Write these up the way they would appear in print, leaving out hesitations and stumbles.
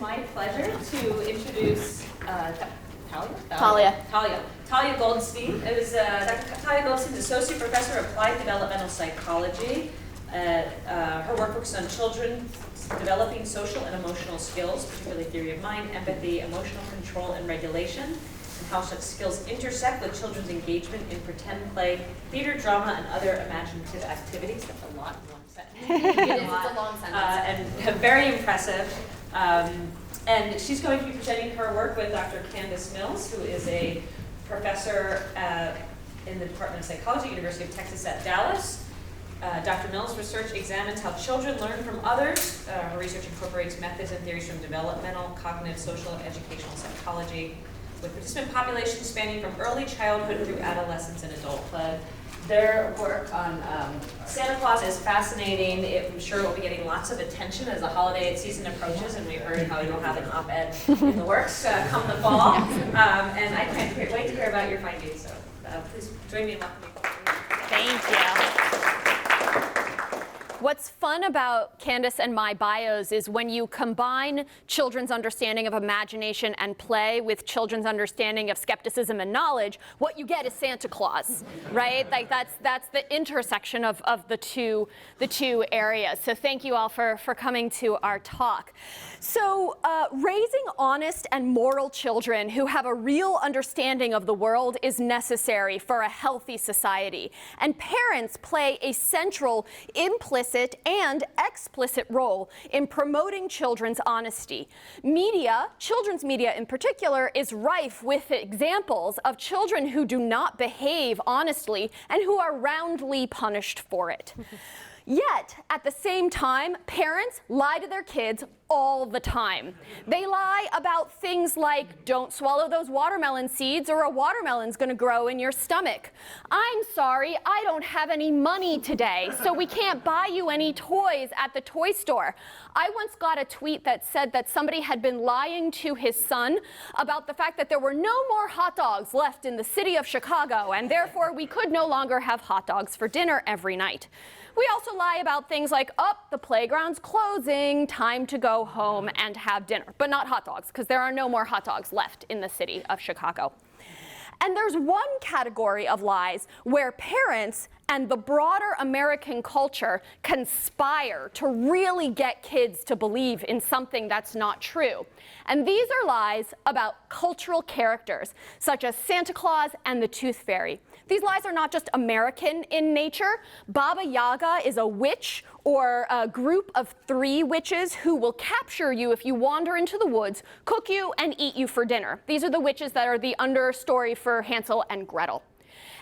my pleasure to introduce Talia Goldstein. It was Dr. Talia Goldstein, Associate Professor of Applied Developmental Psychology. Her work focuses on children developing social and emotional skills, particularly theory of mind, empathy, emotional control, and regulation, and how such skills intersect with children's engagement in pretend play, theater, drama, and other imaginative activities. That's a lot in one sentence. It's a long sentence. And very impressive. And she's going to be presenting her work with Dr. Candace Mills, who is a professor in the Department of Psychology, University of Texas at Dallas. Dr. Mills' research examines how children learn from others. Her research incorporates methods and theories from developmental, cognitive, social, and educational psychology, with participant populations spanning from early childhood through adolescence and adulthood. Their work on Santa Claus is fascinating. I'm sure it will be getting lots of attention as the holiday season approaches, and we heard how you'll have an op-ed in the works come the fall. And I can't wait to hear about your findings. So please join me in welcoming. Thank you. What's fun about Candace and my bios is when you combine children's understanding of imagination and play with children's understanding of skepticism and knowledge, what you get is Santa Claus, right? Like that's the intersection of the two areas. So thank you all for coming to our talk. So raising honest and moral children who have a real understanding of the world is necessary for a healthy society. And parents play a central, implicit and explicit role in promoting children's honesty. Media, children's media in particular, is rife with examples of children who do not behave honestly and who are roundly punished for it. Yet, at the same time, parents lie to their kids all the time. They lie about things like, don't swallow those watermelon seeds or a watermelon's gonna grow in your stomach. I'm sorry, I don't have any money today, so we can't buy you any toys at the toy store. I once got a tweet that said that somebody had been lying to his son about the fact that there were no more hot dogs left in the city of Chicago, and therefore we could no longer have hot dogs for dinner every night. We also lie about things like, the playground's closing, time to go home and have dinner. But not hot dogs, because there are no more hot dogs left in the city of Chicago. And there's one category of lies where parents and the broader American culture conspire to really get kids to believe in something that's not true. And these are lies about cultural characters, such as Santa Claus and the Tooth Fairy. These lies are not just American in nature. Baba Yaga is a witch or a group of 3 witches who will capture you if you wander into the woods, cook you, and eat you for dinner. These are the witches that are the understory for Hansel and Gretel.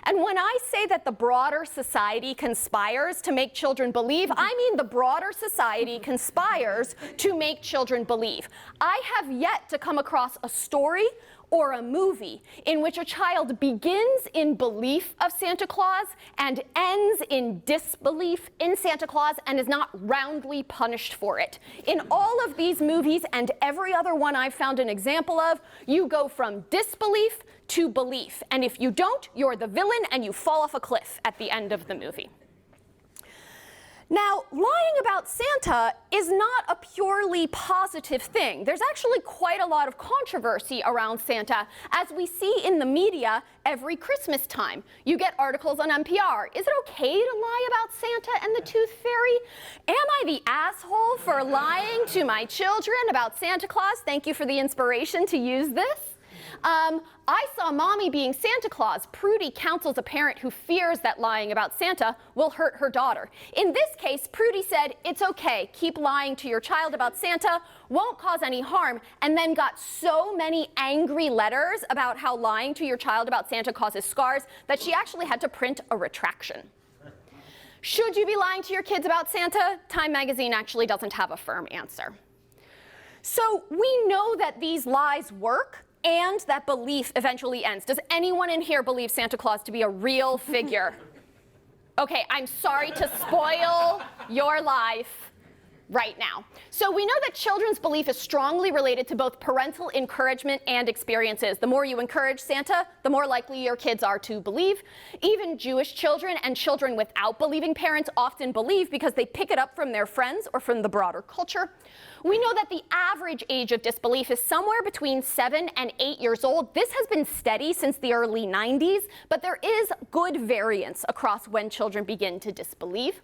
And when I say that the broader society conspires to make children believe, I mean the broader society conspires to make children believe. I have yet to come across a story or a movie in which a child begins in belief of Santa Claus and ends in disbelief in Santa Claus and is not roundly punished for it. In all of these movies and every other one I've found an example of, you go from disbelief to belief. And if you don't, you're the villain and you fall off a cliff at the end of the movie. Now, lying about Santa is not a purely positive thing. There's actually quite a lot of controversy around Santa, as we see in the media every Christmas time. You get articles on NPR. Is it okay to lie about Santa and the Tooth Fairy? Am I the asshole for lying to my children about Santa Claus? Thank you for the inspiration to use this. I saw mommy being Santa Claus. Prudy counsels a parent who fears that lying about Santa will hurt her daughter. In this case, Prudy said, it's okay, keep lying to your child about Santa, won't cause any harm, and then got so many angry letters about how lying to your child about Santa causes scars that she actually had to print a retraction. Should you be lying to your kids about Santa? Time magazine actually doesn't have a firm answer. So we know that these lies work, and that belief eventually ends. Does anyone in here believe Santa Claus to be a real figure? Okay, I'm sorry to spoil your life. right now. So we know that children's belief is strongly related to both parental encouragement and experiences. The more you encourage Santa, the more likely your kids are to believe. Even Jewish children and children without believing parents often believe because they pick it up from their friends or from the broader culture. We know that the average age of disbelief is somewhere between 7 and 8 years old. This has been steady since the early 90s, but there is good variance across when children begin to disbelieve.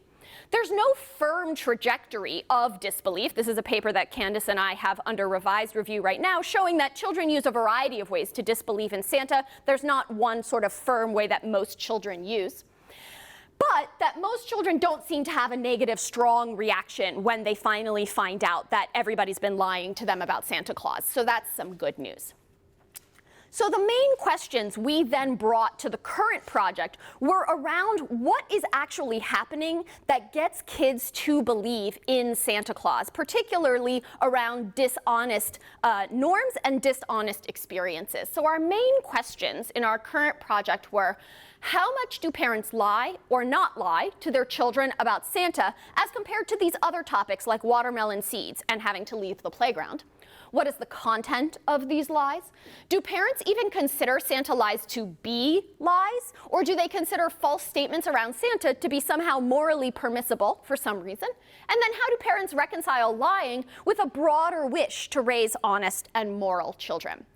There's no firm trajectory of disbelief. This is a paper that Candace and I have under revised review right now, showing that children use a variety of ways to disbelieve in Santa. There's not one sort of firm way that most children use. But that most children don't seem to have a negative, strong reaction when they finally find out that everybody's been lying to them about Santa Claus. So that's some good news. So the main questions we then brought to the current project were around what is actually happening that gets kids to believe in Santa Claus, particularly around dishonest norms and dishonest experiences. So our main questions in our current project were, how much do parents lie or not lie to their children about Santa as compared to these other topics like watermelon seeds and having to leave the playground? What is the content of these lies? Do parents even consider Santa lies to be lies? Or do they consider false statements around Santa to be somehow morally permissible for some reason? And then how do parents reconcile lying with a broader wish to raise honest and moral children?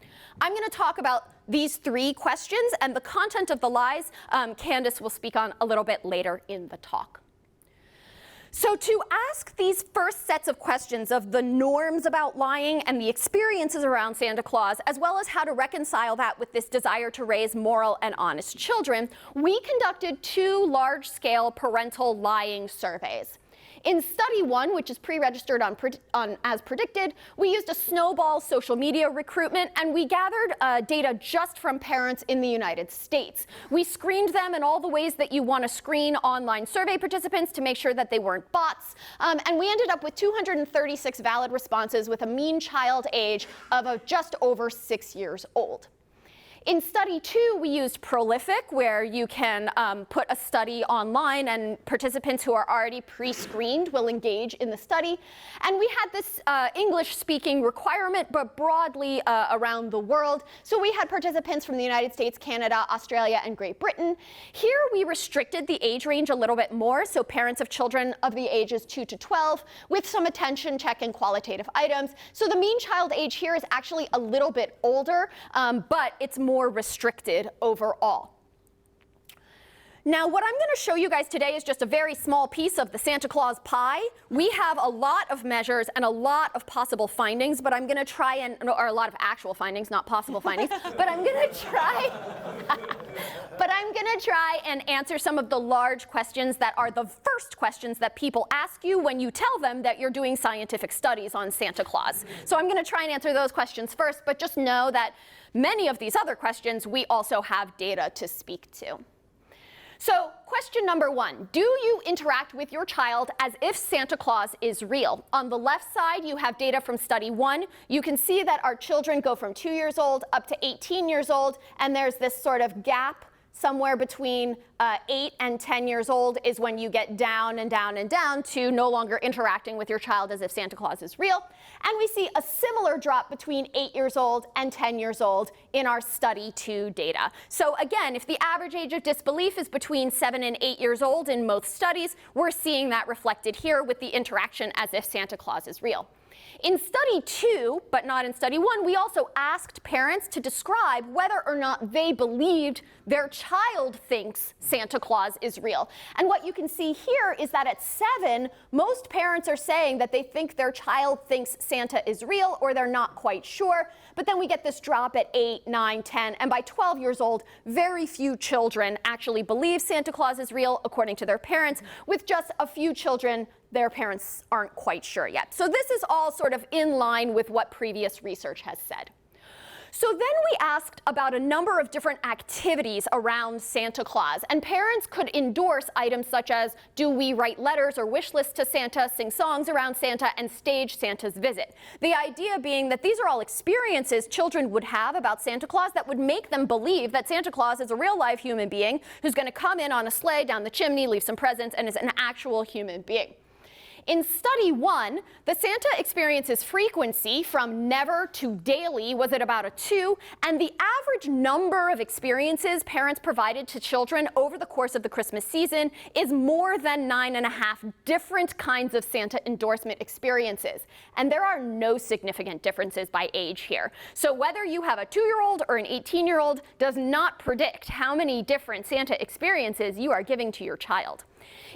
I'm going to talk about these three questions, and the content of the lies Candace will speak on a little bit later in the talk. So to ask these first sets of questions of the norms about lying and the experiences around Santa Claus, as well as how to reconcile that with this desire to raise moral and honest children, we conducted 2 large-scale parental lying surveys. In study 1, which is pre-registered as predicted, we used a snowball social media recruitment, and we gathered data just from parents in the United States. We screened them in all the ways that you want to screen online survey participants to make sure that they weren't bots, and we ended up with 236 valid responses with a mean child age of just over 6 years old. In study 2, we used Prolific, where you can put a study online and participants who are already pre-screened will engage in the study. And we had this English-speaking requirement, but broadly around the world. So we had participants from the United States, Canada, Australia, and Great Britain. Here we restricted the age range a little bit more, so parents of children of the ages 2 to 12, with some attention check and qualitative items. So the mean child age here is actually a little bit older, but it's more restricted overall. Now, what I'm going to show you guys today is just a very small piece of the Santa Claus pie. We have a lot of measures and a lot of possible findings, but I'm going to try and, or a lot of actual findings, not possible findings, but I'm going to try, and answer some of the large questions that are the first questions that people ask you when you tell them that you're doing scientific studies on Santa Claus. So I'm going to try and answer those questions first, but just know that many of these other questions we also have data to speak to. So question number 1, do you interact with your child as if Santa Claus is real? On the left side, you have data from study 1. You can see that our children go from 2 years old up to 18 years old, and there's this sort of gap somewhere between 8 and 10 years old is when you get down and down and down to no longer interacting with your child as if Santa Claus is real. And we see a similar drop between 8 years old and 10 years old in our study 2 data. So again, if the average age of disbelief is between 7 and 8 years old in most studies, we're seeing that reflected here with the interaction as if Santa Claus is real. In study 2, but not in study 1, we also asked parents to describe whether or not they believed their child thinks Santa Claus is real. And what you can see here is that at 7, most parents are saying that they think their child thinks Santa is real, or they're not quite sure. But then we get this drop at 8, 9, 10, and by 12 years old, very few children actually believe Santa Claus is real, according to their parents, with just a few children their parents aren't quite sure yet. So this is all sort of in line with what previous research has said. So then we asked about a number of different activities around Santa Claus, and parents could endorse items such as, do we write letters or wish lists to Santa, sing songs around Santa, and stage Santa's visit. The idea being that these are all experiences children would have about Santa Claus that would make them believe that Santa Claus is a real live human being who's going to come in on a sleigh down the chimney, leave some presents, and is an actual human being. In study 1, the Santa experiences frequency from never to daily was at about a 2, and the average number of experiences parents provided to children over the course of the Christmas season is more than 9.5 different kinds of Santa endorsement experiences. And there are no significant differences by age here. So whether you have a 2-year-old or an 18-year-old does not predict how many different Santa experiences you are giving to your child.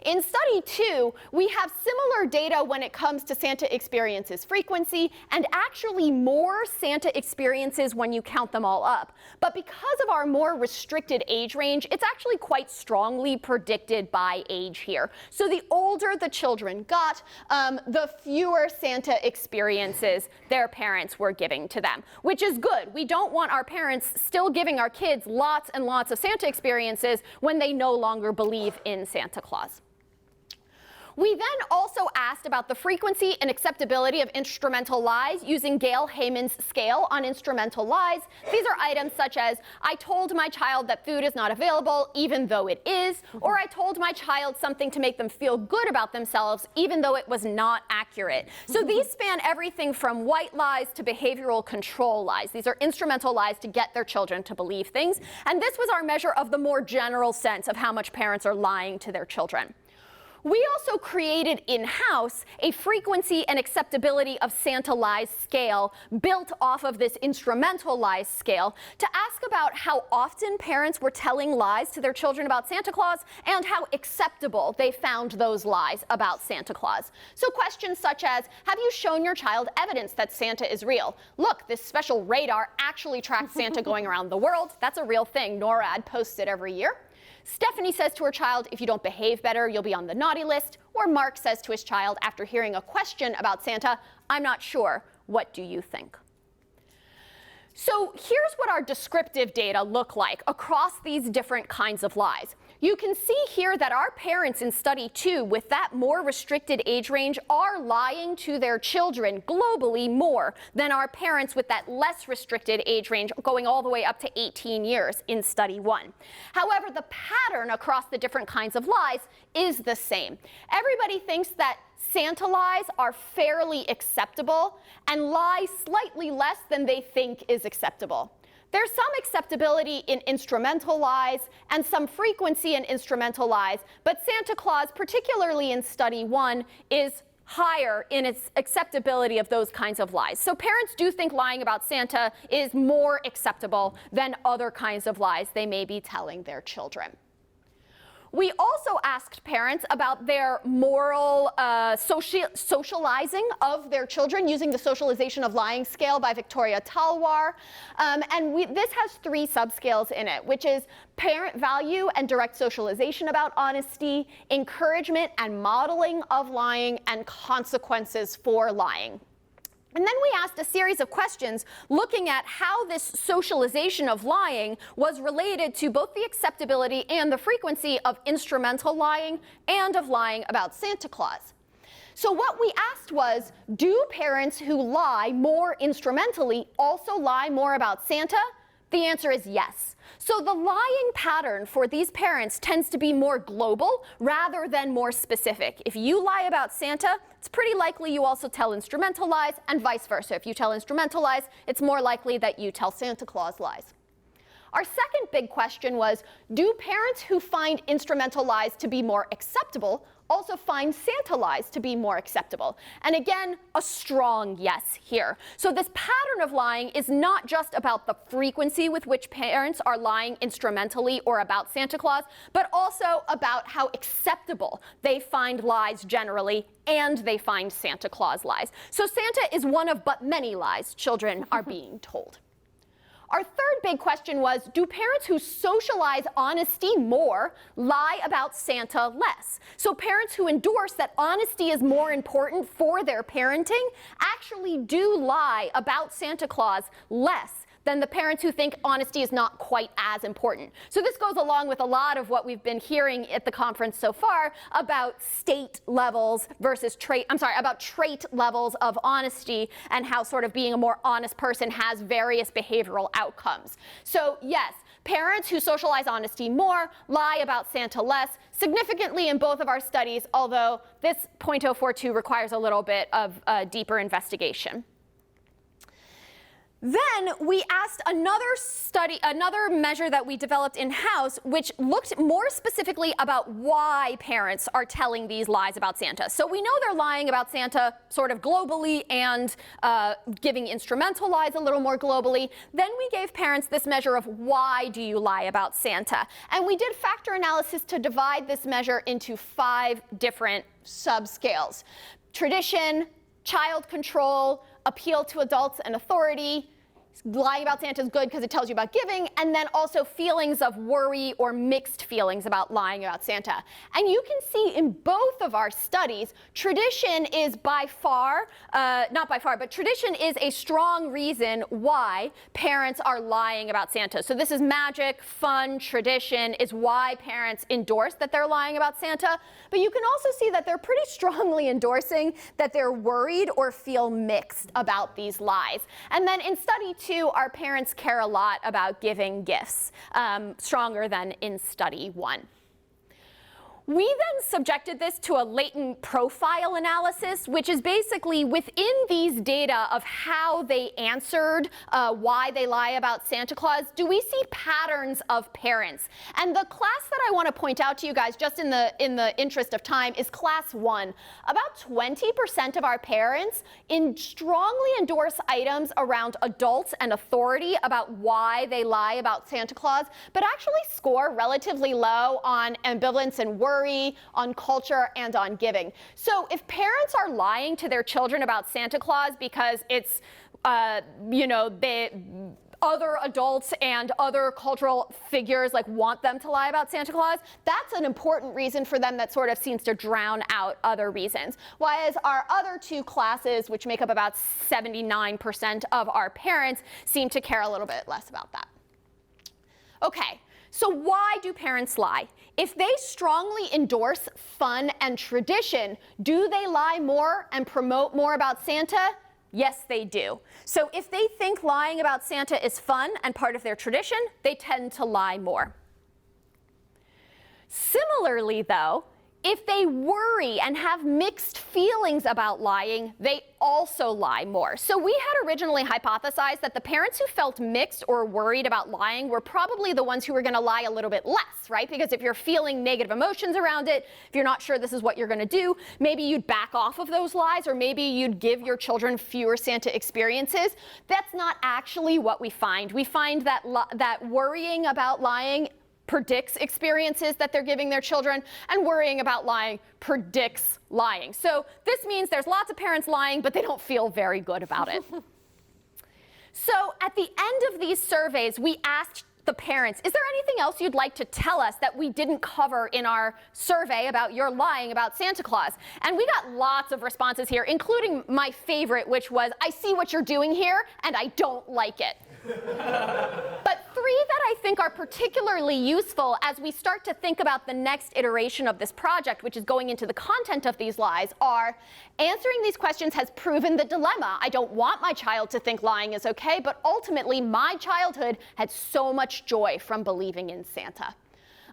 In study 2, we have similar data when it comes to Santa experiences frequency, and actually more Santa experiences when you count them all up. But because of our more restricted age range, it's actually quite strongly predicted by age here. So the older the children got, the fewer Santa experiences their parents were giving to them, which is good. We don't want our parents still giving our kids lots and lots of Santa experiences when they no longer believe in Santa Claus. We then also asked about the frequency and acceptability of instrumental lies using Gail Heyman's scale on instrumental lies. These are items such as, I told my child that food is not available even though it is, or I told my child something to make them feel good about themselves even though it was not accurate. So these span everything from white lies to behavioral control lies. These are instrumental lies to get their children to believe things. And this was our measure of the more general sense of how much parents are lying to their children. We also created in-house a frequency and acceptability of Santa lies scale built off of this instrumental lies scale to ask about how often parents were telling lies to their children about Santa Claus and how acceptable they found those lies about Santa Claus. So questions such as, have you shown your child evidence that Santa is real? Look, this special radar actually tracks Santa going around the world. That's a real thing. NORAD posts it every year. Stephanie says to her child, if you don't behave better, you'll be on the naughty list. Or Mark says to his child after hearing a question about Santa, I'm not sure. What do you think? So here's what our descriptive data look like across these different kinds of lies. You can see here that our parents in study 2 with that more restricted age range are lying to their children globally more than our parents with that less restricted age range going all the way up to 18 years in study 1. However, the pattern across the different kinds of lies is the same. Everybody thinks that Santa lies are fairly acceptable and lie slightly less than they think is acceptable. There's some acceptability in instrumental lies and some frequency in instrumental lies, but Santa Claus, particularly in study 1, is higher in its acceptability of those kinds of lies. So parents do think lying about Santa is more acceptable than other kinds of lies they may be telling their children. We also asked parents about their moral socializing of their children using the socialization of lying scale by Victoria Talwar. This has 3 subscales in it, which is parent value and direct socialization about honesty, encouragement and modeling of lying, and consequences for lying. And then we asked a series of questions looking at how this socialization of lying was related to both the acceptability and the frequency of instrumental lying and of lying about Santa Claus. So what we asked was, do parents who lie more instrumentally also lie more about Santa? The answer is yes. So the lying pattern for these parents tends to be more global rather than more specific. If you lie about Santa, it's pretty likely you also tell instrumental lies, and vice versa. If you tell instrumental lies, it's more likely that you tell Santa Claus lies. Our second big question was, do parents who find instrumental lies to be more acceptable also find Santa lies to be more acceptable? And again, a strong yes here. So this pattern of lying is not just about the frequency with which parents are lying instrumentally or about Santa Claus, but also about how acceptable they find lies generally, and they find Santa Claus lies. So Santa is one of but many lies children are being told. Our third big question was, do parents who socialize honesty more lie about Santa less? So parents who endorse that honesty is more important for their parenting actually do lie about Santa Claus less than the parents who think honesty is not quite as important. So this goes along with a lot of what we've been hearing at the conference so far about state levels versus trait levels of honesty, and how sort of being a more honest person has various behavioral outcomes. So yes, Parents who socialize honesty more lie about Santa less, significantly in both of our studies, although this .042 requires a little bit of deeper investigation. Then we asked another measure that we developed in-house, which looked more specifically about why parents are telling these lies about Santa. So we know they're lying about Santa sort of globally and giving instrumental lies a little more globally. Then we gave parents this measure of why do you lie about Santa. And we did factor analysis to divide this measure into 5 different subscales: tradition, child control, appeal to adults and authority. Lying about Santa is good because it tells you about giving, and then also feelings of worry or mixed feelings about lying about Santa. And you can see in both of our studies, tradition is by far, not by far, but tradition is a strong reason why parents are lying about Santa. So this is magic, fun, tradition is why parents endorse that they're lying about Santa. But you can also see that they're pretty strongly endorsing that they're worried or feel mixed about these lies. And then in study 2, our parents care a lot about giving gifts, stronger than in study 1. We then subjected this to a latent profile analysis, which is basically within these data of how they answered why they lie about Santa Claus, do we see patterns of parents? And the class that I want to point out to you guys, just in the interest of time, is class 1. About 20% of our parents strongly endorse items around adults and authority about why they lie about Santa Claus, but actually score relatively low on ambivalence and worry, on culture, and on giving. So if parents are lying to their children about Santa Claus because it's, other adults and other cultural figures want them to lie about Santa Claus, that's an important reason for them that sort of seems to drown out other reasons. Whereas our other 2 classes, which make up about 79% of our parents, seem to care a little bit less about that. Okay. So why do parents lie? If they strongly endorse fun and tradition, do they lie more and promote more about Santa? Yes, they do. So if they think lying about Santa is fun and part of their tradition, they tend to lie more. Similarly, though, if they worry and have mixed feelings about lying, they also lie more. So we had originally hypothesized that the parents who felt mixed or worried about lying were probably the ones who were going to lie a little bit less, right? Because if you're feeling negative emotions around it, if you're not sure this is what you're going to do, maybe you'd back off of those lies, or maybe you'd give your children fewer Santa experiences. That's not actually what we find. We find that worrying about lying predicts experiences that they're giving their children, and worrying about lying predicts lying. So this means there's lots of parents lying, but they don't feel very good about it. So at the end of these surveys, we asked the parents, is there anything else you'd like to tell us that we didn't cover in our survey about your lying about Santa Claus? And we got lots of responses here, including my favorite, which was, I see what you're doing here, and I don't like it. But 3 that I think are particularly useful as we start to think about the next iteration of this project, which is going into the content of these lies, are answering these questions has proven the dilemma. I don't want my child to think lying is okay, but ultimately my childhood had so much joy from believing in Santa.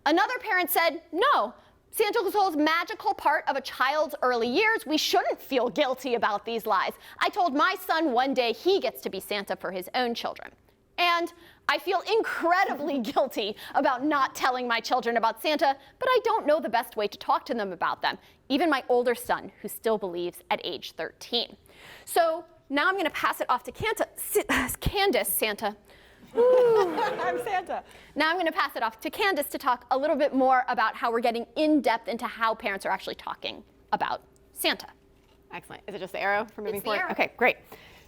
Another parent said, no, Santa is a magical part of a child's early years. We shouldn't feel guilty about these lies. I told my son one day he gets to be Santa for his own children. And I feel incredibly guilty about not telling my children about Santa, but I don't know the best way to talk to them about them, even my older son, who still believes at age 13. So now I'm going to pass it off to Candace, Santa. Ooh, I'm Santa. Now I'm going to pass it off to Candace to talk a little bit more about how we're getting in depth into how parents are actually talking about Santa. Excellent. Is it just the arrow for moving forward? Arrow. Okay, great.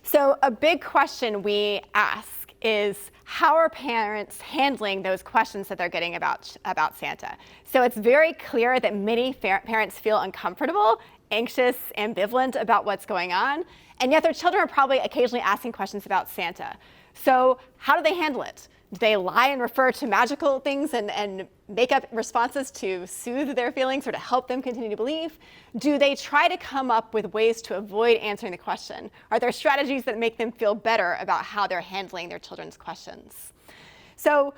So a big question we ask is, how are parents handling those questions that they're getting about Santa? So it's very clear that many parents feel uncomfortable, anxious, ambivalent about what's going on, and yet their children are probably occasionally asking questions about Santa. So how do they handle it? Do they lie and refer to magical things and make up responses to soothe their feelings or to help them continue to believe? Do they try to come up with ways to avoid answering the question? Are there strategies that make them feel better about how they're handling their children's questions? So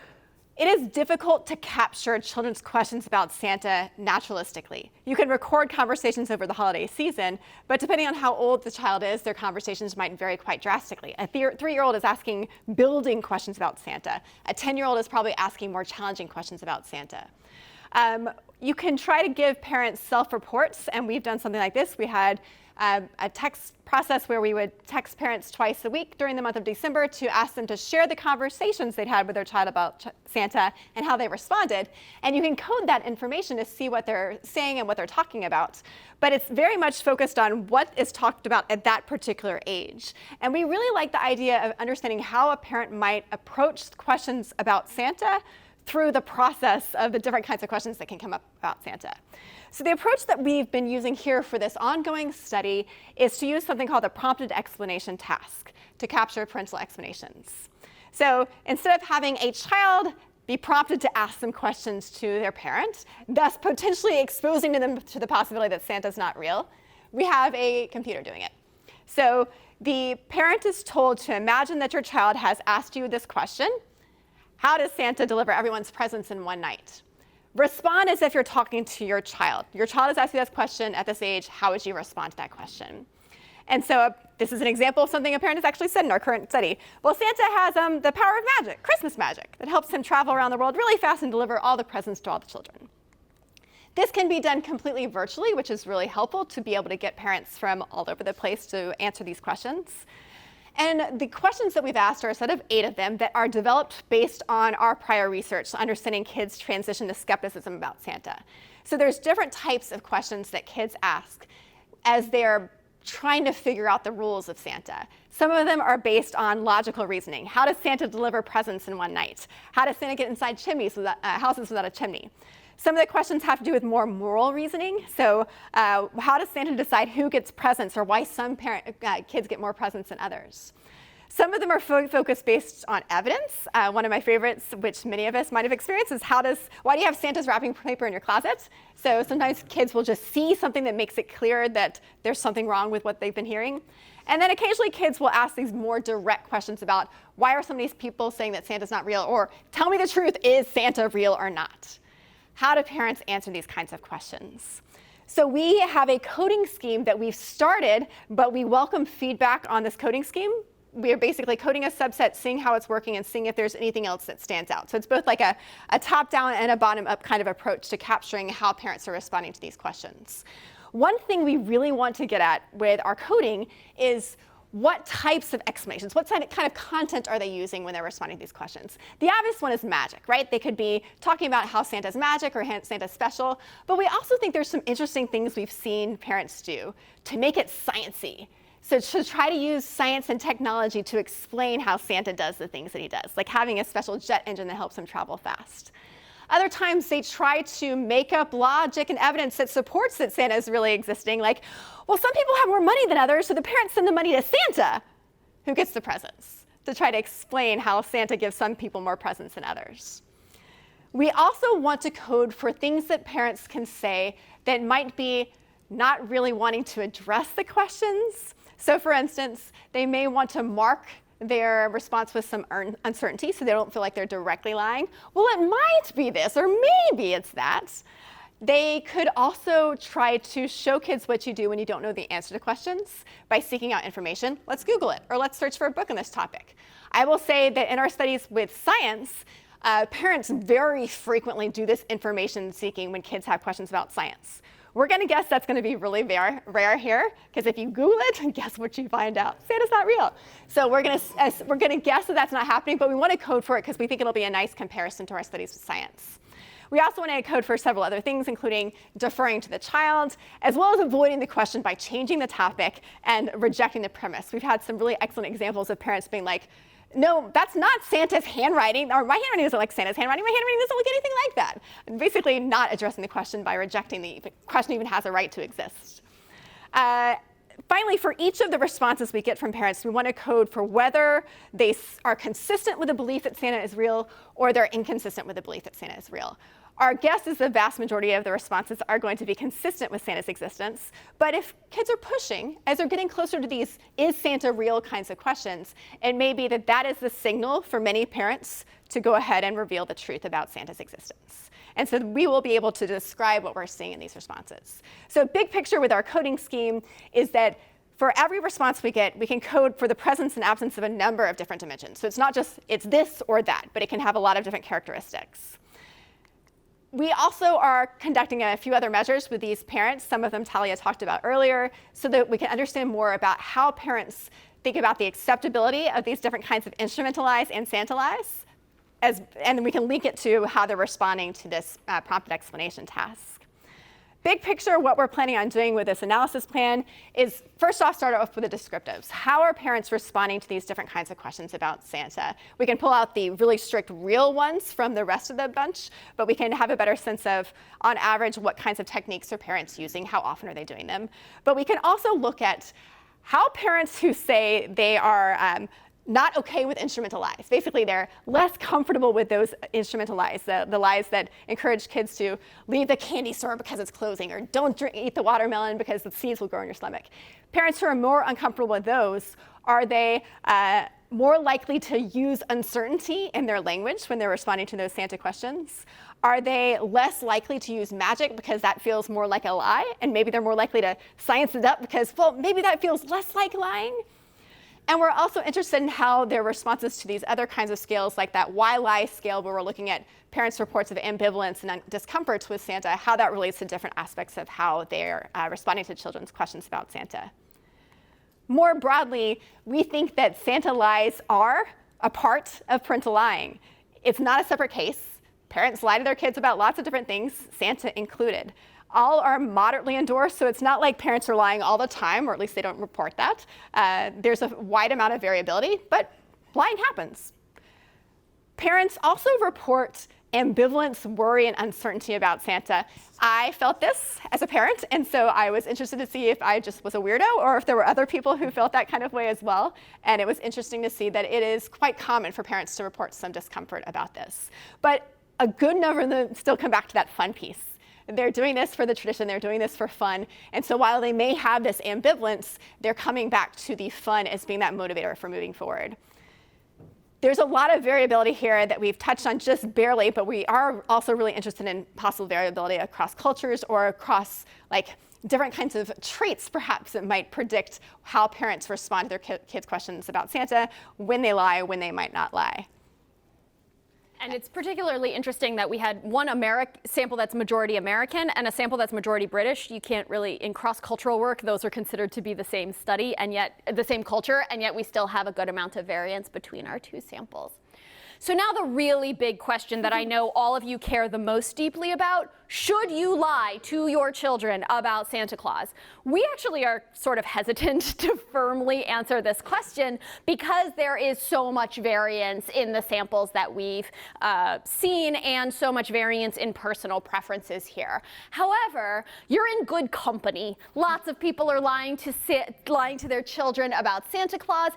It is difficult to capture children's questions about Santa naturalistically. You can record conversations over the holiday season, but depending on how old the child is, their conversations might vary quite drastically. A 3-year-old is asking building questions about Santa. A 10-year-old is probably asking more challenging questions about Santa. You can try to give parents self-reports, and we've done something like this. We had a text process where we would text parents twice a week during the month of December to ask them to share the conversations they'd had with their child about Santa and how they responded. And you can code that information to see what they're saying and what they're talking about. But it's very much focused on what is talked about at that particular age. And we really like the idea of understanding how a parent might approach questions about Santa through the process of the different kinds of questions that can come up about Santa. So the approach that we've been using here for this ongoing study is to use something called the prompted explanation task to capture parental explanations. So instead of having a child be prompted to ask some questions to their parent, thus potentially exposing them to the possibility that Santa's not real, we have a computer doing it. So the parent is told to imagine that your child has asked you this question: how does Santa deliver everyone's presents in one night? Respond as if you're talking to your child. Your child is asking this question at this age. How would you respond to that question? And so this is an example of something a parent has actually said in our current study. Well, Santa has the power of magic, Christmas magic, that helps him travel around the world really fast and deliver all the presents to all the children. This can be done completely virtually, which is really helpful to be able to get parents from all over the place to answer these questions. And the questions that we've asked are a set of 8 of them that are developed based on our prior research, so understanding kids' transition to skepticism about Santa. So there's different types of questions that kids ask as they're trying to figure out the rules of Santa. Some of them are based on logical reasoning. How does Santa deliver presents in one night? How does Santa get inside houses without a chimney? Some of the questions have to do with more moral reasoning. So how does Santa decide who gets presents, or why some kids get more presents than others? Some of them are focused based on evidence. One of my favorites, which many of us might have experienced, is why do you have Santa's wrapping paper in your closet? So sometimes kids will just see something that makes it clear that there's something wrong with what they've been hearing. And then occasionally kids will ask these more direct questions about, why are some of these people saying that Santa's not real? Or tell me the truth, is Santa real or not? How do parents answer these kinds of questions? So we have a coding scheme that we've started, but we welcome feedback on this coding scheme. We are basically coding a subset, seeing how it's working, and seeing if there's anything else that stands out. So it's both like a top-down and a bottom-up kind of approach to capturing how parents are responding to these questions. One thing we really want to get at with our coding is what types of explanations, what kind of content are they using when they're responding to these questions? The obvious one is magic, right? They could be talking about how Santa's magic or Santa's special, but we also think there's some interesting things we've seen parents do to make it sciencey. So to try to use science and technology to explain how Santa does the things that he does, like having a special jet engine that helps him travel fast. Other times they try to make up logic and evidence that supports that Santa is really existing, like, well, some people have more money than others, so the parents send the money to Santa, who gets the presents, to try to explain how Santa gives some people more presents than others. We also want to code for things that parents can say that might be not really wanting to address the questions. So for instance, they may want to mark their response with some uncertainty so they don't feel like they're directly lying. Well, it might be this, or maybe it's that. They could also try to show kids what you do when you don't know the answer to questions by seeking out information. Let's Google it, or let's search for a book on this topic. I will say that in our studies with science, parents very frequently do this information seeking when kids have questions about science. We're going to guess that's going to be really rare here, because if you Google it, guess what you find out? Santa's not real. So we're going to guess that that's not happening, but we want to code for it because we think it'll be a nice comparison to our studies with science. We also want to code for several other things, including deferring to the child, as well as avoiding the question by changing the topic and rejecting the premise. We've had some really excellent examples of parents being like, no, that's not Santa's handwriting, or my handwriting isn't like Santa's handwriting, my handwriting doesn't look anything like that. And basically not addressing the question by rejecting the question even has a right to exist. finally, for each of the responses we get from parents, we want to code for whether they are consistent with the belief that Santa is real or they're inconsistent with the belief that Santa is real. Our guess is the vast majority of the responses are going to be consistent with Santa's existence. But if kids are pushing, as they're getting closer to these "is Santa real" kinds of questions, it may be that that is the signal for many parents to go ahead and reveal the truth about Santa's existence. And so we will be able to describe what we're seeing in these responses. So big picture with our coding scheme is that for every response we get, we can code for the presence and absence of a number of different dimensions. So it's not just it's this or that, but it can have a lot of different characteristics. We also are conducting a few other measures with these parents. Some of them Talia talked about earlier, so that we can understand more about how parents think about the acceptability of these different kinds of instrumentalize and Santalize, and we can link it to how they're responding to this prompted explanation task. Big picture, what we're planning on doing with this analysis plan is, first off, start off with the descriptives. How are parents responding to these different kinds of questions about Santa? We can pull out the really strict real ones from the rest of the bunch, but we can have a better sense of, on average, what kinds of techniques are parents using, how often are they doing them. But we can also look at how parents who say they are not okay with instrumental lies. Basically, they're less comfortable with those instrumental lies, the lies that encourage kids to leave the candy store because it's closing, or don't eat the watermelon because the seeds will grow in your stomach. Parents who are more uncomfortable with those, are they more likely to use uncertainty in their language when they're responding to those Santa questions? Are they less likely to use magic because that feels more like a lie? And maybe they're more likely to science it up because, well, maybe that feels less like lying? And we're also interested in how their responses to these other kinds of scales, like that why lie scale, where we're looking at parents' reports of ambivalence and discomforts with Santa, how that relates to different aspects of how they're responding to children's questions about Santa. More broadly, we think that Santa lies are a part of parental lying. It's not a separate case. Parents lie to their kids about lots of different things, Santa included. All are moderately endorsed, so it's not like parents are lying all the time, or at least they don't report that. There's a wide amount of variability, but lying happens. Parents also report ambivalence, worry, and uncertainty about Santa. I felt this as a parent, and so I was interested to see if I just was a weirdo or if there were other people who felt that kind of way as well. And it was interesting to see that it is quite common for parents to report some discomfort about this. But a good number of them still come back to that fun piece. They're doing this for the tradition, they're doing this for fun. And so while they may have this ambivalence, they're coming back to the fun as being that motivator for moving forward. There's a lot of variability here that we've touched on just barely, but we are also really interested in possible variability across cultures or across different kinds of traits, perhaps, that might predict how parents respond to their kids' questions about Santa, when they lie, when they might not lie. And it's particularly interesting that we had one sample that's majority American and a sample that's majority British. You can't really, in cross-cultural work, those are considered to be the same study and yet the same culture, and yet we still have a good amount of variance between our two samples. So now the really big question that I know all of you care the most deeply about: should you lie to your children about Santa Claus? We actually are sort of hesitant to firmly answer this question because there is so much variance in the samples that we've seen and so much variance in personal preferences here. However, you're in good company. Lots of people are lying to their children about Santa Claus,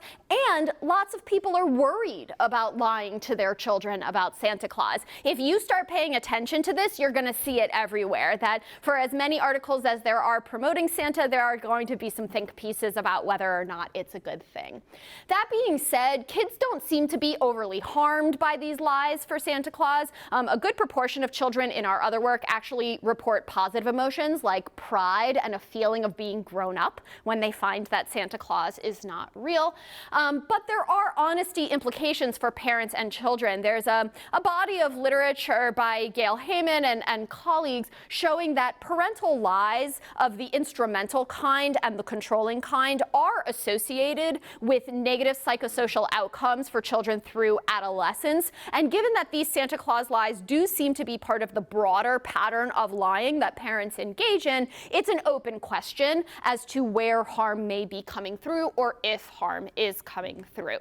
and lots of people are worried about lying to their children about Santa Claus. If you start paying attention to this, you're going to see it everywhere, that for as many articles as there are promoting Santa, there are going to be some think pieces about whether or not it's a good thing. That being said, kids don't seem to be overly harmed by these lies for Santa Claus. A good proportion of children in our other work actually report positive emotions like pride and a feeling of being grown up when they find that Santa Claus is not real. But there are honesty implications for parents and children. There's a body of literature by Gail Heyman and colleagues showing that parental lies of the instrumental kind and the controlling kind are associated with negative psychosocial outcomes for children through adolescence. And given that these Santa Claus lies do seem to be part of the broader pattern of lying that parents engage in, it's an open question as to where harm may be coming through or if harm is coming through.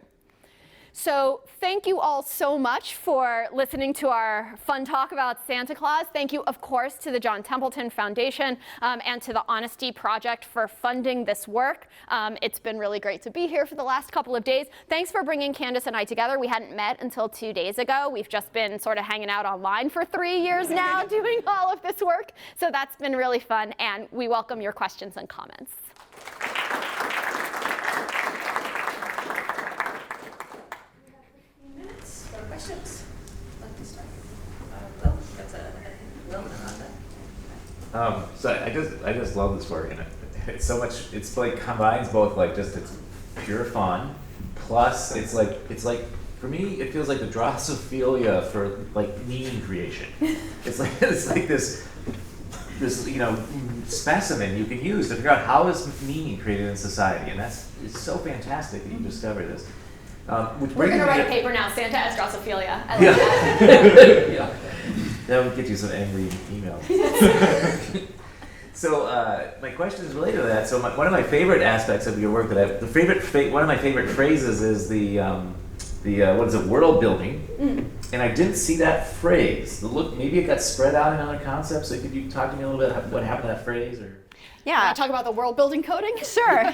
So thank you all so much for listening to our fun talk about Santa Claus. Thank you, of course, to the John Templeton Foundation and to the Honesty Project for funding this work. It's been really great to be here for the last couple of days. Thanks for bringing Candace and I together. We hadn't met until 2 days ago. We've just been sort of hanging out online for 3 years now doing all of this work. So that's been really fun, and we welcome your questions and comments. Questions? Let me start. Will, that's Will and Amanda. So I just love this work, and it's so much. It's like combines both like just it's pure fun, plus it's like for me it feels like the Drosophila for like meaning creation. It's like this specimen you can use to figure out how is meaning created in society, and it's so fantastic that you discover this. We're going to write a paper now, Santa as Drosophila. I like Yeah. that. Yeah. That would get you some angry emails. So my question is related to that. So one of my favorite aspects of your work one of my favorite phrases is the what is it, world building. And I didn't see that phrase. Maybe it got spread out in other concepts. So could you talk to me a little bit about what happened to that phrase? Or Yeah. Talk about the world building coding? Sure.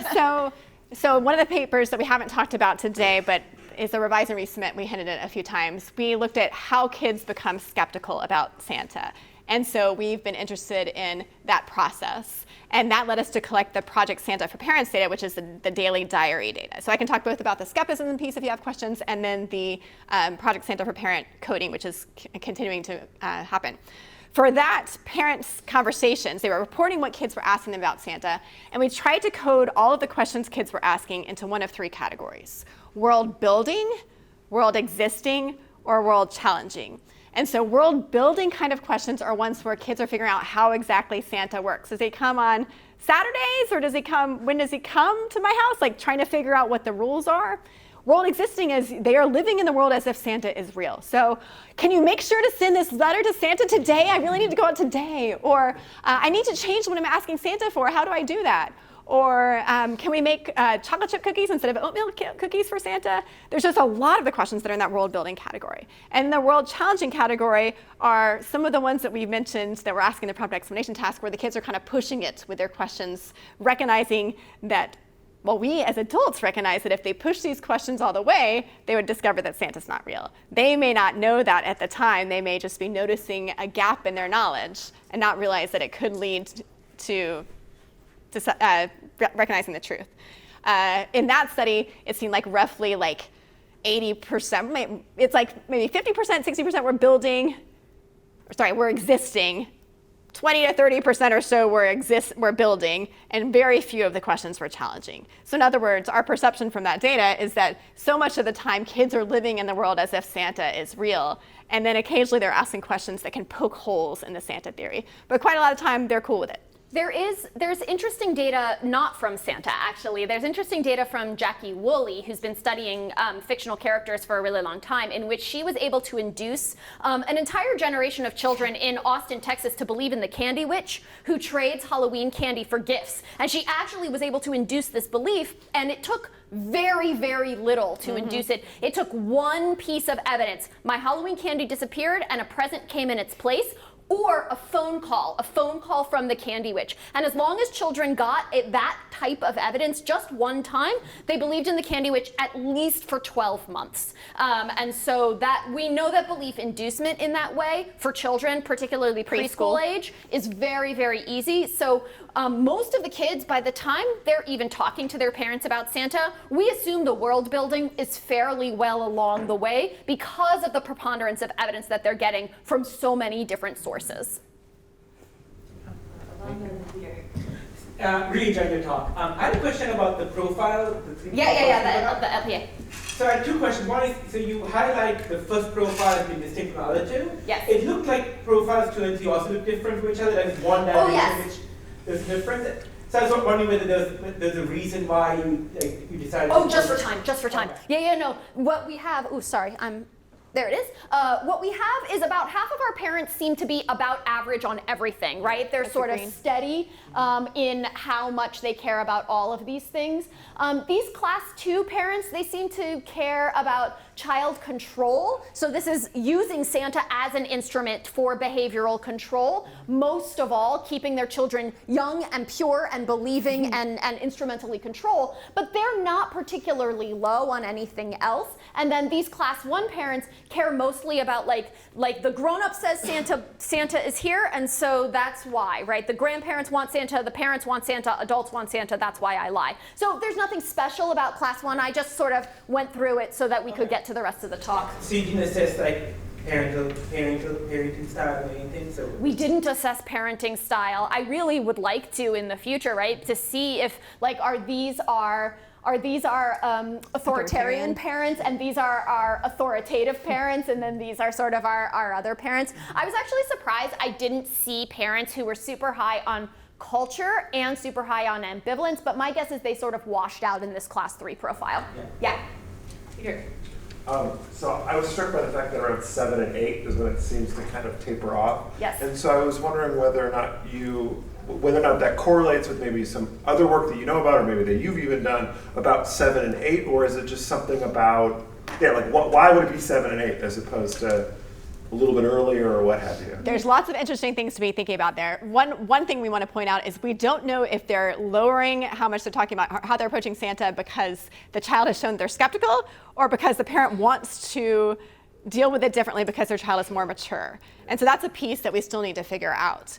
So one of the papers that we haven't talked about today, but is a revise and resubmit, we hinted at a few times, we looked at how kids become skeptical about Santa. And so we've been interested in that process. And that led us to collect the Project Santa for Parents data, which is the daily diary data. So I can talk both about the skepticism piece if you have questions, and then the Project Santa for Parent coding, which is continuing to happen. For that, parents' conversations, they were reporting what kids were asking them about Santa, and we tried to code all of the questions kids were asking into one of 3 categories: world building, world existing, or world challenging. And so world building kind of questions are ones where kids are figuring out how exactly Santa works. Does he come on Saturdays, or when does he come to my house? Like trying to figure out what the rules are. World existing is they are living in the world as if Santa is real. So can you make sure to send this letter to Santa today? I really need to go out today. Or I need to change what I'm asking Santa for. How do I do that? Or can we make chocolate chip cookies instead of oatmeal cookies for Santa? There's just a lot of the questions that are in that world building category. And the world challenging category are some of the ones that we mentioned that we're asking the prompt explanation task, where the kids are kind of pushing it with their questions, recognizing that, well, we as adults recognize that if they push these questions all the way, they would discover that Santa's not real. They may not know that at the time. They may just be noticing a gap in their knowledge and not realize that it could lead to recognizing the truth. In that study, it seemed like roughly 80%, it's like maybe 50%, 60% we're existing. 20 to 30% or so were building, and very few of the questions were challenging. So in other words, our perception from that data is that so much of the time kids are living in the world as if Santa is real, and then occasionally they're asking questions that can poke holes in the Santa theory. But quite a lot of time, they're cool with it. There's interesting data not from Santa, actually. There's interesting data from Jackie Woolley, who's been studying fictional characters for a really long time, in which she was able to induce an entire generation of children in Austin, Texas, to believe in the Candy Witch, who trades Halloween candy for gifts. And she actually was able to induce this belief, and it took very, very little to induce it. It took one piece of evidence. My Halloween candy disappeared, and a present came in its place. Or a phone call from the Candy Witch. And as long as children got that type of evidence just one time, they believed in the Candy Witch at least for 12 months. And so that we know that belief inducement in that way for children, particularly preschool age, is very, very easy. So most of the kids, by the time they're even talking to their parents about Santa, we assume the world building is fairly well along the way because of the preponderance of evidence that they're getting from so many different sources. Really enjoyed your talk. I had a question about the profile. The LPA. So I had 2 questions. One is, so you highlight the first profile as being distinct from the other 2. Yes. It looked like profiles 2 and 3 also look different from each other. There's one dimension in which there's a difference. So I was wondering whether there's a reason why you decided. Oh, just for time. Okay. No. What we have. Oh, sorry. There it is. What we have is about half of our parents seem to be about average on everything, right? They're sort of steady in how much they care about all of these things. These class 2 parents, they seem to care about child control. So this is using Santa as an instrument for behavioral control, most of all keeping their children young and pure and believing and instrumentally control, but they're not particularly low on anything else. And then these class 1 parents care mostly about like the grown-up says Santa is here, and so that's why, right? The grandparents want Santa, the parents want Santa, adults want Santa, that's why I lie. So there's nothing special about class 1. I just sort of went through it so that we could get to the rest of the talk. So you didn't assess like parenting style or anything? So we didn't assess parenting style. I really would like to in the future, right? To see if like are these our authoritarian parents, and these are our authoritative parents, and then these are sort of our other parents. I was actually surprised I didn't see parents who were super high on culture and super high on ambivalence, but my guess is they sort of washed out in this class 3 profile. Yeah. Here. So I was struck by the fact that around 7 and 8 is when it seems to kind of taper off. Yes. And so I was wondering whether or not that correlates with maybe some other work that you know about, or maybe that you've even done about 7 and 8, or is it just something about, why would it be 7 and 8 as opposed to a little bit earlier or what have you? There's lots of interesting things to be thinking about there. One thing we want to point out is we don't know if they're lowering how much they're talking about, how they're approaching Santa because the child has shown they're skeptical, or because the parent wants to deal with it differently because their child is more mature. And so that's a piece that we still need to figure out.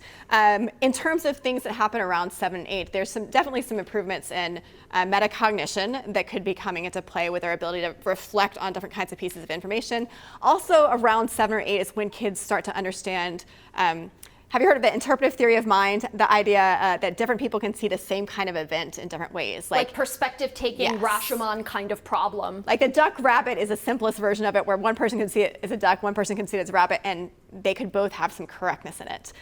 In terms of things that happen around 7 and 8, there's definitely some improvements in metacognition that could be coming into play with their ability to reflect on different kinds of pieces of information. Also around 7 or 8 is when kids start to understand, have you heard of the interpretive theory of mind? The idea that different people can see the same kind of event in different ways. Like perspective taking, yes. Rashomon kind of problem. Like the duck rabbit is the simplest version of it, where one person can see it as a duck, one person can see it as a rabbit, and they could both have some correctness in it.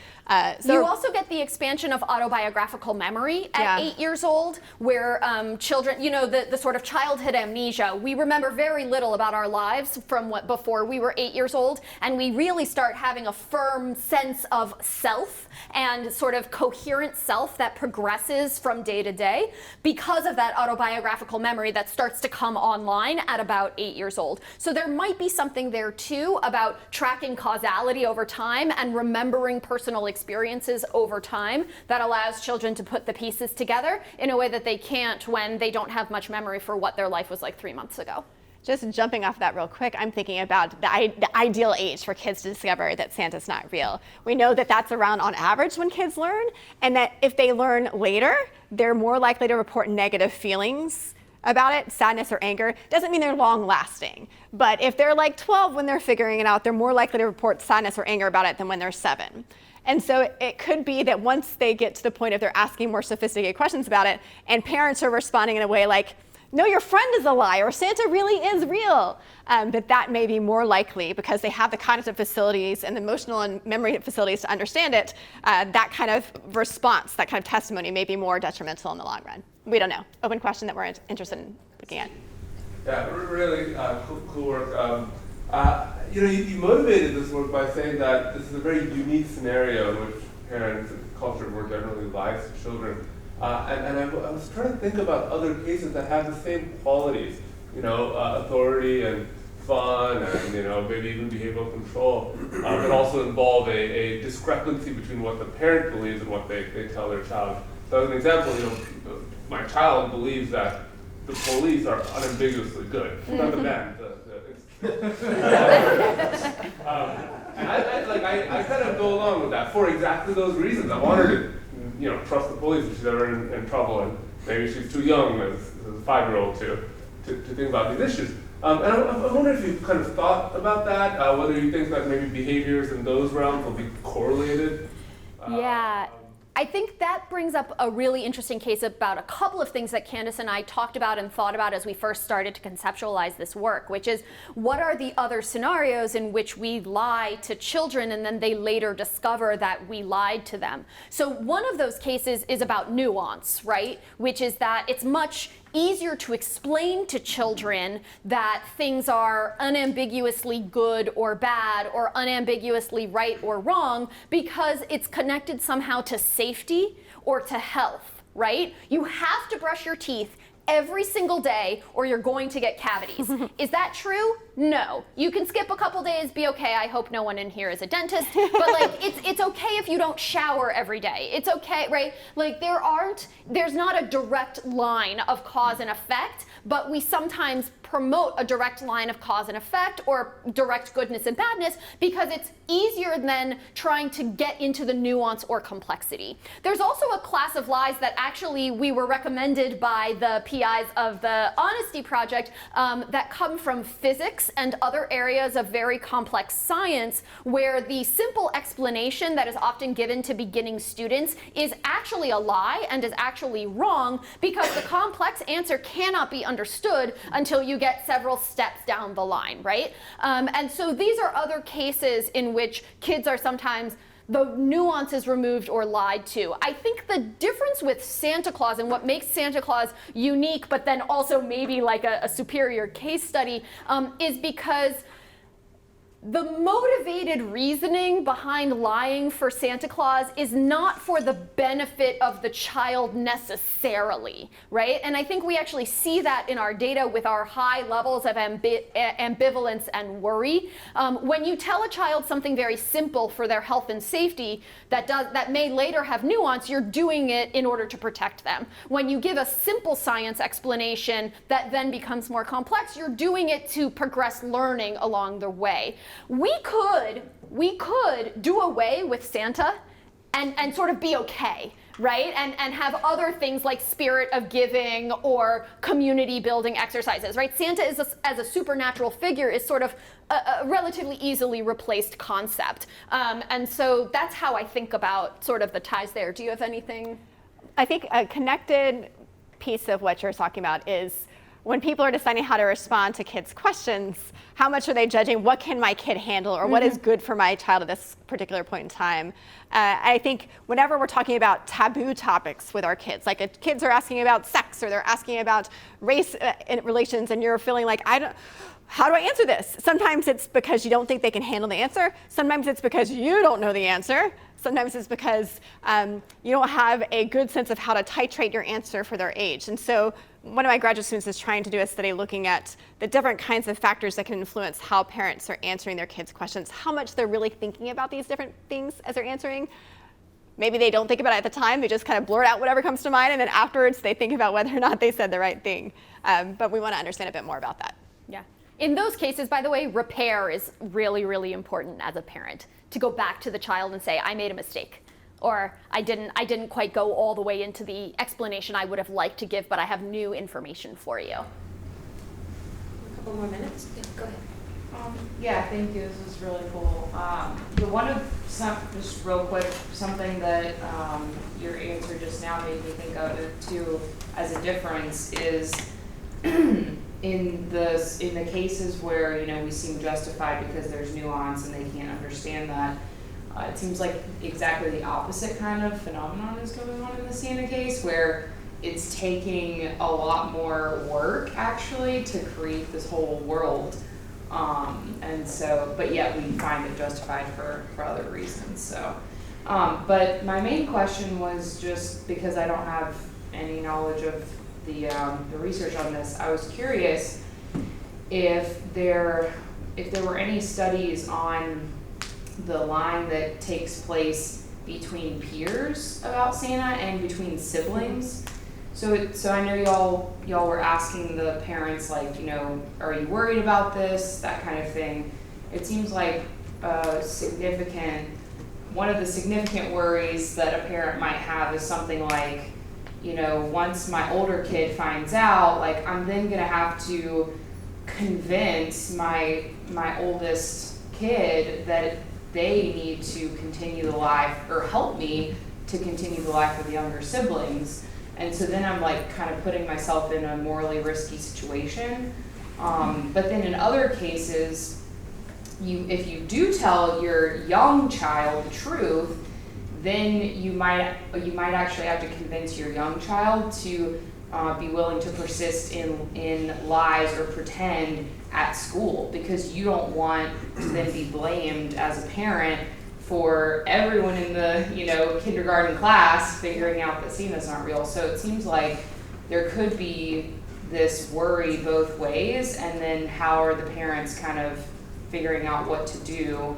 So you also get the expansion of autobiographical memory at 8 years old, where children, the sort of childhood amnesia. We remember very little about our lives from before we were 8 years old, and we really start having a firm sense of self and sort of coherent self that progresses from day to day because of that autobiographical memory that starts to come online at about 8 years old. So there might be something there too about tracking causality over time and remembering personal experiences over time that allows children to put the pieces together in a way that they can't when they don't have much memory for what their life was like 3 months ago. Just jumping off that real quick, I'm thinking about the ideal age for kids to discover that Santa's not real. We know that that's around on average when kids learn, and that if they learn later, they're more likely to report negative feelings about it, sadness or anger. Doesn't mean they're long lasting, but if they're like 12 when they're figuring it out, they're more likely to report sadness or anger about it than when they're 7. And so it could be that once they get to the point of they're asking more sophisticated questions about it, and parents are responding in a way like, no, your friend is a liar, or Santa really is real, that may be more likely because they have the cognitive facilities and the emotional and memory facilities to understand it. That kind of response, that kind of testimony may be more detrimental in the long run. We don't know. Open question that we're interested in looking at. Yeah, really cool work. You motivated this work by saying that this is a very unique scenario in which parents and culture more generally lies to children. And I was trying to think about other cases that have the same qualities, authority and fun and maybe even behavioral control, but also involve a discrepancy between what the parent believes and what they tell their child. So as an example, my child believes that the police are unambiguously good, not the men. And I kind of go along with that for exactly those reasons. I want her to trust the police if she's ever in trouble, and maybe she's too young as a 5-year-old to think about these issues. And I wonder if you've kind of thought about that, whether you think that maybe behaviors in those realms will be correlated. Yeah. I think that brings up a really interesting case about a couple of things that Candace and I talked about and thought about as we first started to conceptualize this work, which is what are the other scenarios in which we lie to children and then they later discover that we lied to them. So one of those cases is about nuance, right? Which is that it's much easier to explain to children that things are unambiguously good or bad or unambiguously right or wrong because it's connected somehow to safety or to health, right? You have to brush your teeth every single day or you're going to get cavities. Is that true? No. You can skip a couple days, be okay. I hope no one in here is a dentist. But like, it's okay if you don't shower every day. It's okay, right? Like there's not a direct line of cause and effect, but we sometimes promote a direct line of cause and effect or direct goodness and badness because it's easier than trying to get into the nuance or complexity. There's also a class of lies that actually we were recommended by the PIs of the Honesty Project that come from physics and other areas of very complex science, where the simple explanation that is often given to beginning students is actually a lie and is actually wrong, because the complex answer cannot be understood until you get several steps down the line, right? And so these are other cases in which kids are sometimes the nuance is removed or lied to. I think the difference with Santa Claus and what makes Santa Claus unique, but then also maybe like a superior case study, is because the motivated reasoning behind lying for Santa Claus is not for the benefit of the child necessarily, right? And I think we actually see that in our data with our high levels of ambivalence and worry. When you tell a child something very simple for their health and safety that may later have nuance, you're doing it in order to protect them. When you give a simple science explanation that then becomes more complex, you're doing it to progress learning along the way. We could do away with Santa and sort of be okay, right? And have other things like spirit of giving or community building exercises, right? Santa as a supernatural figure is sort of a relatively easily replaced concept. And so that's how I think about sort of the ties there. Do you have anything? I think a connected piece of what you're talking about is when people are deciding how to respond to kids' questions, how much are they judging what can my kid handle or what is good for my child at this particular point in time? I think whenever we're talking about taboo topics with our kids, like if kids are asking about sex or they're asking about race relations and you're feeling like, how do I answer this? Sometimes it's because you don't think they can handle the answer. Sometimes it's because you don't know the answer. Sometimes it's because you don't have a good sense of how to titrate your answer for their age. And so one of my graduate students is trying to do a study looking at the different kinds of factors that can influence how parents are answering their kids' questions, how much they're really thinking about these different things as they're answering. Maybe they don't think about it at the time, they just kind of blurt out whatever comes to mind, and then afterwards they think about whether or not they said the right thing. But we want to understand a bit more about that. Yeah. In those cases, by the way, repair is really, really important as a parent, to go back to the child and say, I made a mistake. Or I didn't quite go all the way into the explanation I would have liked to give, but I have new information for you. A couple more minutes. Yeah, go ahead. Yeah, thank you. This is really cool. Just real quick, something that your answer just now made me think of it too as a difference is in the cases where we seem justified because there's nuance and they can't understand that. It seems like exactly the opposite kind of phenomenon is going on in the Santa case, where it's taking a lot more work actually to create this whole world. And so, but yet we find it justified for other reasons. So, but my main question was just because I don't have any knowledge of the research on this, I was curious if there were any studies on the line that takes place between peers about Santa and between siblings. So I know y'all were asking the parents, like, are you worried about this, that kind of thing. It seems like one of the significant worries that a parent might have is something like, once my older kid finds out, like, I'm then gonna have to convince my oldest kid that they need to continue the life, or help me to continue the life of the younger siblings. And so then I'm like kind of putting myself in a morally risky situation. But then in other cases, if you do tell your young child the truth, then you might actually have to convince your young child to be willing to persist in lies or pretend at school, because you don't want to then be blamed as a parent for everyone in the kindergarten class figuring out that Santa's not real. So it seems like there could be this worry both ways, and then how are the parents kind of figuring out what to do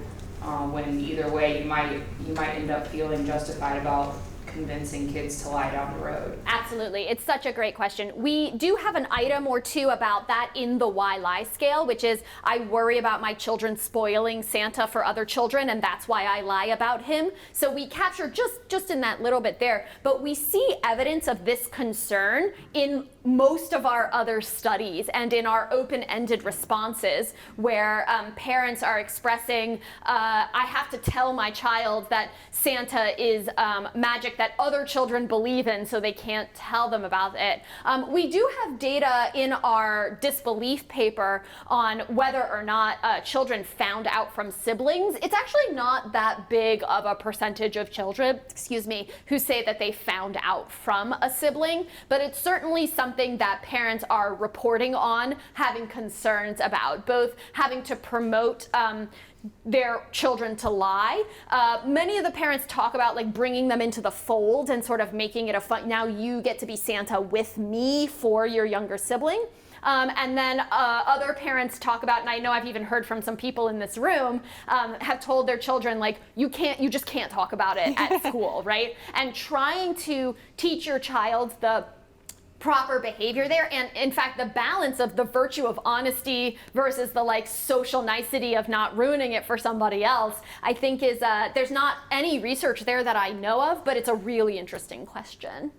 when either way you might end up feeling justified about convincing kids to lie down the road? Absolutely. It's such a great question. We do have an item or two about that in the why lie scale, which is I worry about my children spoiling Santa for other children, and that's why I lie about him. So we capture just in that little bit there, but we see evidence of this concern in most of our other studies and in our open-ended responses where parents are expressing, I have to tell my child that Santa is magic that other children believe in, so they can't tell them about it. We do have data in our disbelief paper on whether or not children found out from siblings. It's actually not that big of a percentage of children, who say that they found out from a sibling, but it's certainly something that parents are reporting on, having concerns about, both having to promote their children to lie. Many of the parents talk about like bringing them into the fold and sort of making it a fun, now you get to be Santa with me for your younger sibling. And then other parents talk about, and I know I've even heard from some people in this room, have told their children like, you just can't talk about it at school, right? And trying to teach your child the proper behavior there, and in fact the balance of the virtue of honesty versus the like social nicety of not ruining it for somebody else, I think is there's not any research there that I know of, but it's a really interesting question.